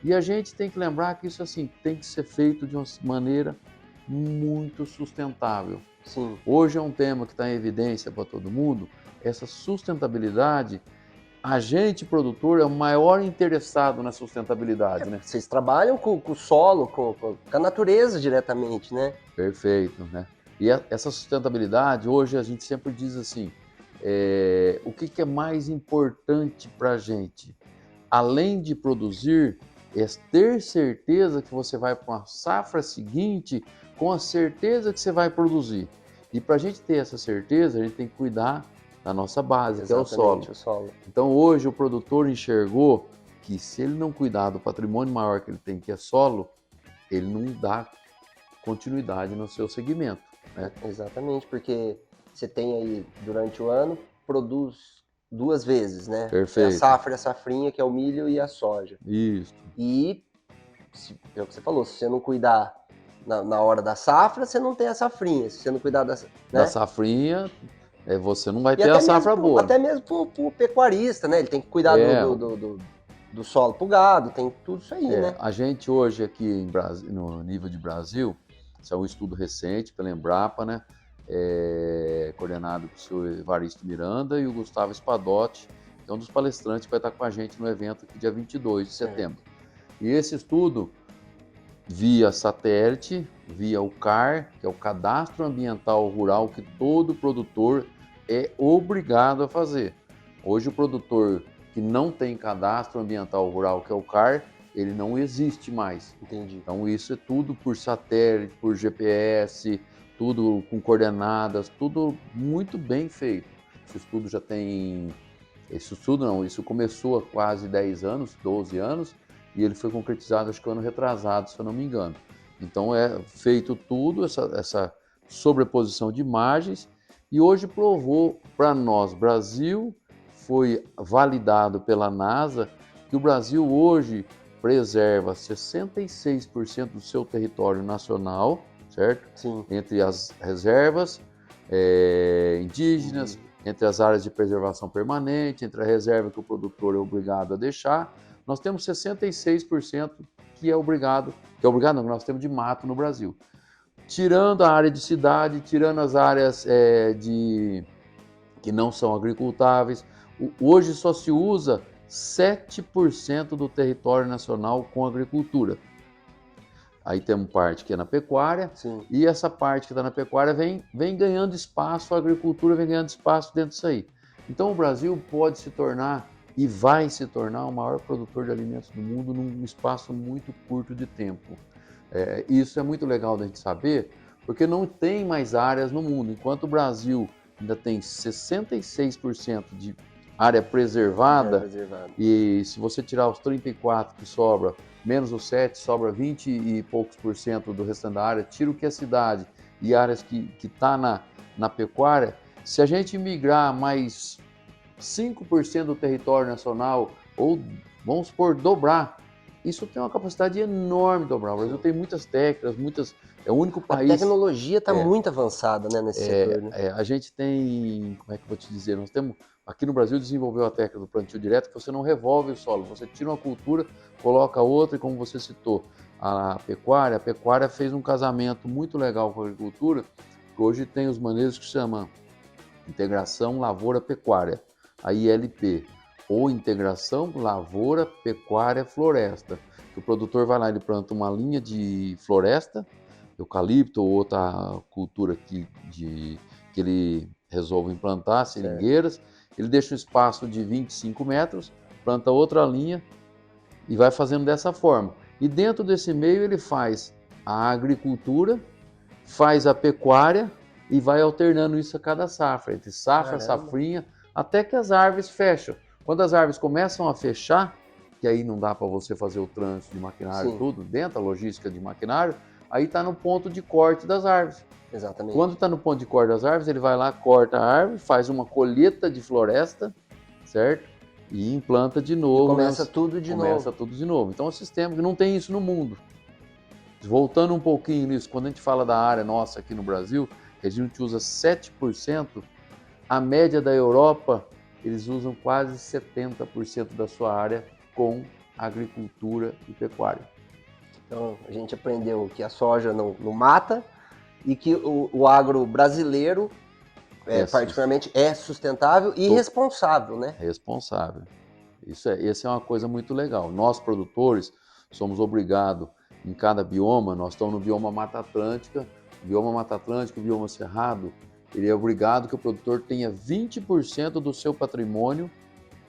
E a gente tem que lembrar que isso assim tem que ser feito de uma maneira muito sustentável. Sim. Hoje é um tema que está em evidência para todo mundo, essa sustentabilidade. A gente, produtor, é o maior interessado na sustentabilidade, né? Vocês trabalham com o solo, com a natureza diretamente, né? Perfeito, né? E essa sustentabilidade, hoje a gente sempre diz assim, o que é mais importante para a gente? Além de produzir, é ter certeza que você vai para uma safra seguinte com a certeza que você vai produzir. E para a gente ter essa certeza, a gente tem que cuidar da nossa base, que é o solo. Exatamente, o solo. Então hoje o produtor enxergou que se ele não cuidar do patrimônio maior que ele tem, que é solo, ele não dá continuidade no seu segmento, né? Exatamente, porque você tem aí, durante o ano, produz 2 vezes, né? É a Perfeito. safra e a safrinha, que é o milho e a soja. Isso. E, é o que você falou, se você não cuidar na hora da safra, você não tem a safrinha. Se você não cuidar Da né? safrinha, você não vai E ter a safra boa. até mesmo pro pecuarista, né? Ele tem que cuidar É, do solo pro gado, tem tudo isso aí, né? a gente hoje aqui em Brasil, no nível de Brasil, isso é um estudo recente pela Embrapa, né? Coordenado pelo senhor Evaristo Miranda e o Gustavo Spadotti, que é um dos palestrantes que vai estar com a gente no evento aqui dia 22 de setembro. E esse estudo, via satélite, via o CAR, que é o Cadastro Ambiental Rural, que todo produtor é obrigado a fazer. Hoje o produtor que não tem cadastro ambiental rural, que é o CAR, ele não existe mais. Entendi. Então isso é tudo por satélite, por GPS, tudo com coordenadas, tudo muito bem feito. Esse estudo já tem... Esse estudo não, isso começou há quase 10 anos, 12 anos, e ele foi concretizado acho que ano retrasado, se eu não me engano. Então é feito tudo, essa sobreposição de imagens, e hoje provou para nós, Brasil, foi validado pela NASA, que o Brasil hoje preserva 66% do seu território nacional, certo? Sim. Entre as reservas indígenas, entre as áreas de preservação permanente, entre a reserva que o produtor é obrigado a deixar, nós temos 66% que é obrigado não, nós temos de mato no Brasil. Tirando a área de cidade, tirando as áreas que não são agricultáveis, hoje só se usa 7% do território nacional com agricultura. Aí temos parte que é na pecuária, Sim. E essa parte que está na pecuária vem ganhando espaço, a agricultura vem ganhando espaço dentro disso aí. Então o Brasil pode se tornar e vai se tornar o maior produtor de alimentos do mundo num espaço muito curto de tempo. Isso é muito legal da gente saber, porque não tem mais áreas no mundo. Enquanto o Brasil ainda tem 66% de área preservada, e se você tirar os 34 que sobra, menos os 7, sobra 20 e poucos por cento do restante da área, tira o que é cidade e áreas que está na pecuária, se a gente migrar mais 5% do território nacional, ou vamos supor, dobrar, isso tem uma capacidade enorme de dobrar. O Brasil tem muitas técnicas, é o único país... A tecnologia está muito avançada, né, nesse setor. Né? A gente tem, como é que eu vou te dizer, nós temos, aqui no Brasil desenvolveu a técnica do plantio direto, que você não revolve o solo, você tira uma cultura, coloca outra, e como você citou, a pecuária fez um casamento muito legal com a agricultura, que hoje tem os manejos que se chama Integração Lavoura-Pecuária, a ILP, ou Integração Lavoura, Pecuária, Floresta, que o produtor vai lá, ele planta uma linha de floresta, eucalipto ou outra cultura que ele resolve implantar, seringueiras, ele deixa um espaço de 25 metros, planta outra linha e vai fazendo dessa forma. E dentro desse meio ele faz a agricultura, faz a pecuária e vai alternando isso a cada safra, entre safra, safrinha, até que as árvores fecham. Quando as árvores começam a fechar, que aí não dá para você fazer o trânsito de maquinário, tudo dentro da logística de maquinário, aí está no ponto de corte das árvores. Exatamente. Quando está no ponto de corte das árvores, ele vai lá, corta a árvore, faz uma colheita de floresta, certo? E implanta de novo. E começa tudo de novo. Começa tudo de novo. Então é um sistema que não tem isso no mundo. Voltando um pouquinho nisso, quando a gente fala da área nossa aqui no Brasil, que a gente usa 7%, a média da Europa, eles usam quase 70% da sua área com agricultura e pecuária. Então, a gente aprendeu que a soja não mata e que o agro brasileiro, particularmente, é sustentável e responsável, né? Responsável. Essa é uma coisa muito legal. Nós, produtores, somos obrigados, em cada bioma, nós estamos no bioma Mata Atlântica, o bioma Cerrado, ele é obrigado que o produtor tenha 20% do seu patrimônio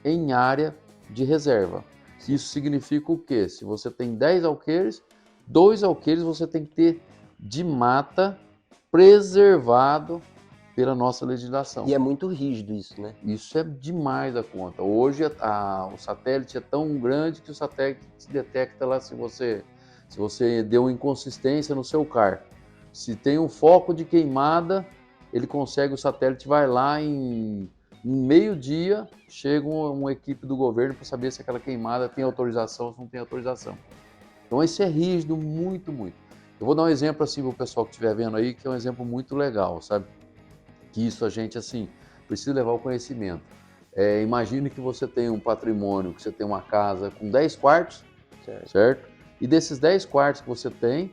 em área de reserva. Isso significa o quê? Se você tem 10 alqueires, 2 alqueires você tem que ter de mata preservado pela nossa legislação. E é muito rígido isso, né? Isso é demais da conta. Hoje o satélite é tão grande que o satélite detecta lá se você deu inconsistência no seu CAR. Se tem um foco de queimada, o satélite vai lá em meio-dia, chega uma equipe do governo para saber se aquela queimada tem autorização ou se não tem autorização. Então isso é rígido, muito, muito. Eu vou dar um exemplo assim para o pessoal que estiver vendo aí, que é um exemplo muito legal, sabe? Que isso a gente, assim, precisa levar o conhecimento. Imagine que você tem um patrimônio, que você tem uma casa com 10 quartos, certo? E desses 10 quartos que você tem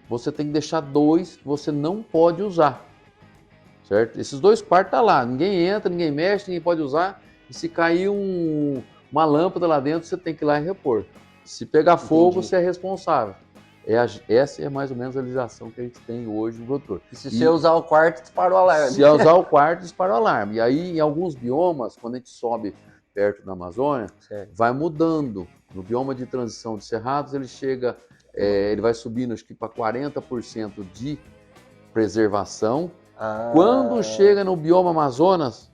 que deixar 2 que você não pode usar, certo? Esses 2 quartos estão lá, ninguém entra, ninguém mexe, ninguém pode usar, e se cair uma lâmpada lá dentro, você tem que ir lá e repor. Se pegar fogo, você é responsável. Essa é mais ou menos a legislação que a gente tem hoje no produtor. E se você usar o quarto, dispara o alarme. Se usar o quarto, dispara o alarme. E aí, em alguns biomas, quando a gente sobe perto da Amazônia, vai mudando. No bioma de transição de cerrados, ele vai subindo, acho que para 40% de preservação. Quando chega no bioma Amazonas,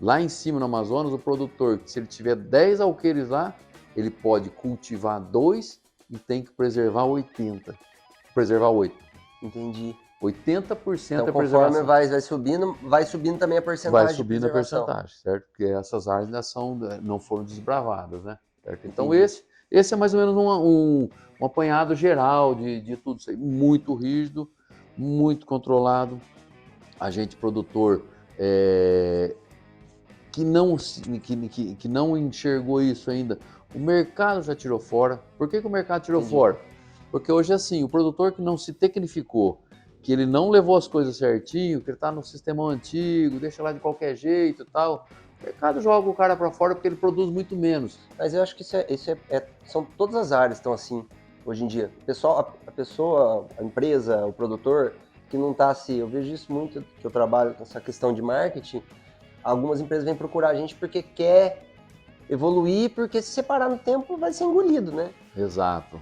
lá em cima no Amazonas, o produtor, se ele tiver 10 alqueires lá, ele pode cultivar 2 e tem que preservar 80. Preservar 8. Entendi. 80% então, é preservação. Conforme vai subindo também a porcentagem. Vai subindo a porcentagem, certo? Porque essas áreas ainda não foram desbravadas, né? Certo? Então esse é mais ou menos um apanhado geral de tudo isso aí. Muito rígido, muito controlado. A gente produtor que não enxergou isso ainda, o mercado já tirou fora. Por que o mercado tirou fora? Porque hoje assim, o produtor que não se tecnificou, que ele não levou as coisas certinho, que ele está no sistema antigo, deixa lá de qualquer jeito e tal, o mercado joga o cara para fora porque ele produz muito menos. Mas eu acho que são todas as áreas estão assim hoje em dia. A pessoa, a empresa, o produtor que não está assim, eu vejo isso muito, que eu trabalho com essa questão de marketing, algumas empresas vêm procurar a gente porque quer evoluir, porque se separar no tempo vai ser engolido, né? Exato.